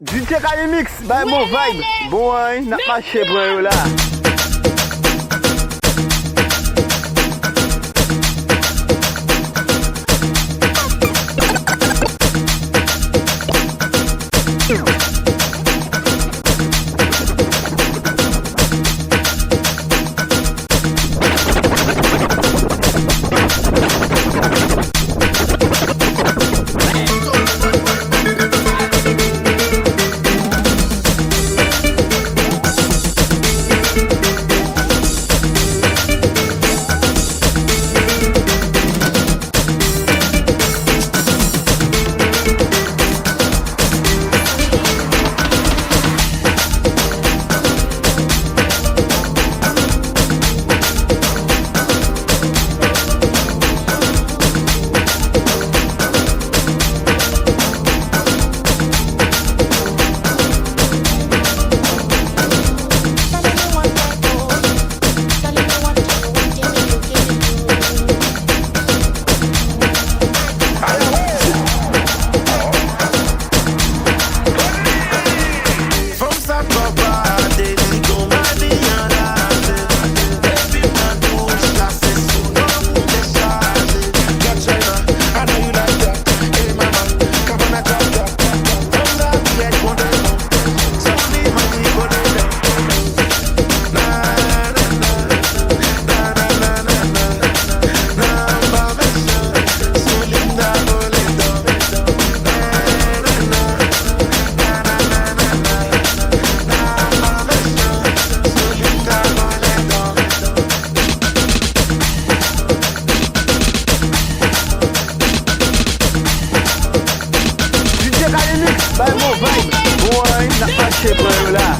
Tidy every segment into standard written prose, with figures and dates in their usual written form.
DJ Remix, by mon vibe. Bon, n'a pas chez Breu là. By mon vibe. Bon, n'a pas chez Breu là.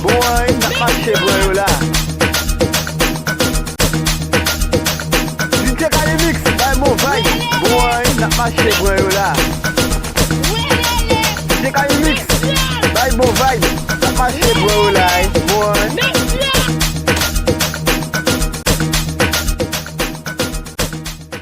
Boy, n'a pas chez Breu là. DJ Remix, by mon vibe. Boy, n'a pas chez Breu là. DJ Remix, by mon vibe.